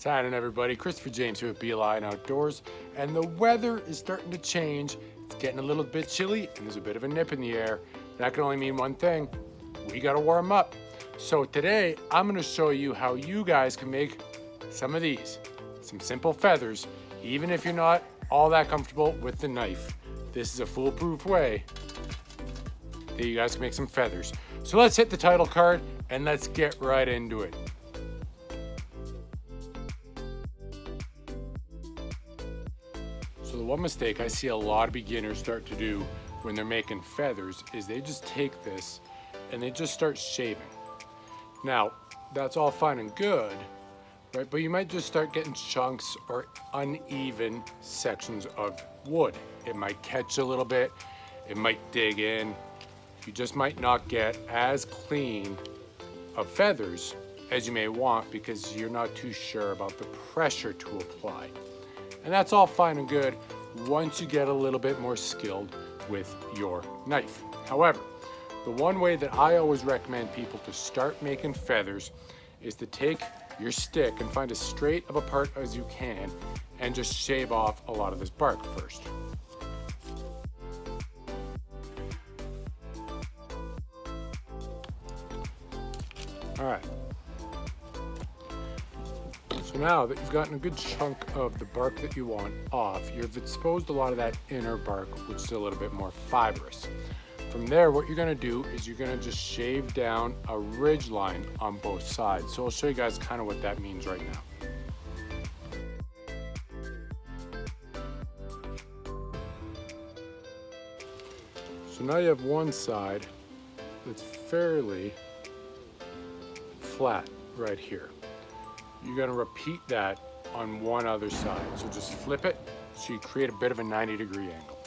What's happening, everybody? Christopher James here with Bealionoutdoors, and the weather is starting to change. It's getting a little bit chilly, and there's a bit of a nip in the air. That can only mean one thing: we gotta warm up. So today, I'm gonna show you how you guys can make some of these, some simple feathers, even if you're not all that comfortable with the knife. This is a foolproof way that you guys can make some feathers. So let's hit the title card and let's get right into it. So the one mistake I see a lot of beginners start to do when they're making feathers is they just take this and they just start shaving. Now, that's all fine and good, right? But you might just start getting chunks or uneven sections of wood. It might catch a little bit, it might dig in. You just might not get as clean of feathers as you may want because you're not too sure about the pressure to apply. And that's all fine and good once you get a little bit more skilled with your knife. However, the one way that I always recommend people to start making feathers is to take your stick and find as straight of a part as you can and just shave off a lot of this bark first. All right. So now that you've gotten a good chunk of the bark that you want off, you've exposed a lot of that inner bark, which is a little bit more fibrous. From there, what you're gonna do is you're gonna just shave down a ridge line on both sides. So I'll show you guys kind of what that means right now. So now you have one side that's fairly flat right here. You're gonna repeat that on one other side. So just flip it so you create a bit of a 90-degree angle.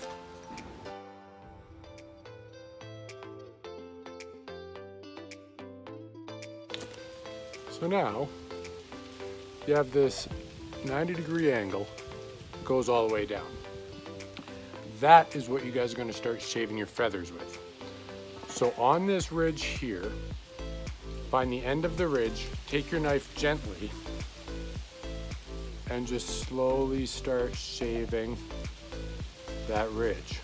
So now you have this 90-degree angle that goes all the way down. That is what you guys are gonna start shaving your feathers with. So on this ridge here, find the end of the ridge, take your knife gently, and just slowly start shaving that ridge.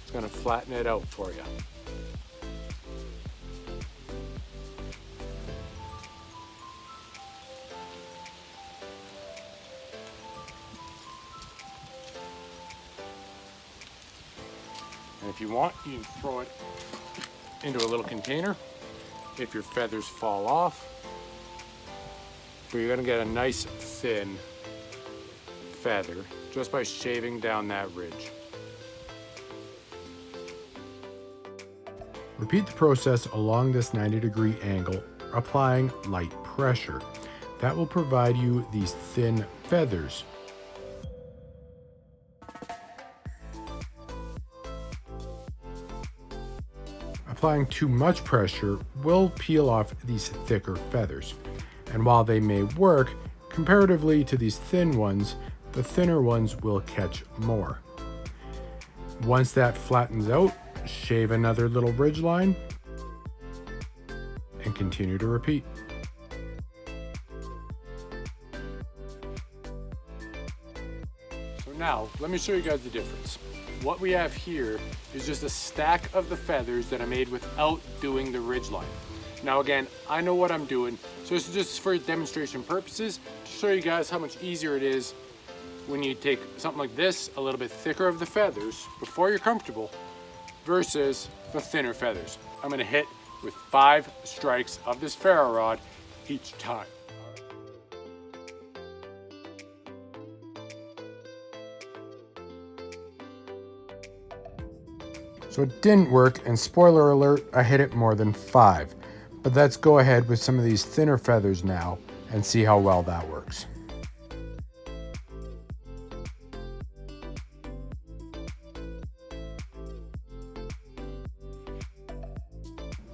It's gonna flatten it out for you. And if you want, you can throw it into a little container if your feathers fall off. But you're gonna get a nice thin feather just by shaving down that ridge. Repeat the process along this 90-degree angle, applying light pressure. That will provide you these thin feathers. Applying too much pressure will peel off these thicker feathers. And while they may work, comparatively to these thin ones, the thinner ones will catch more. Once that flattens out, shave another little ridge line and continue to repeat. So now, let me show you guys the difference. What we have here is just a stack of the feathers that I made without doing the ridge line. Now again, I know what I'm doing, so this is just for demonstration purposes to show you guys how much easier it is when you take something like this, a little bit thicker of the feathers before you're comfortable, versus the thinner feathers. I'm gonna hit with 5 strikes of this ferro rod each time. So it didn't work, and spoiler alert, I hit it more than 5. But let's go ahead with some of these thinner feathers now and see how well that works.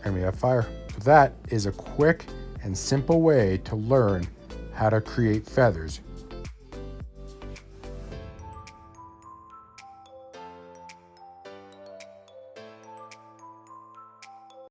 And we have fire. So that is a quick and simple way to learn how to create feathers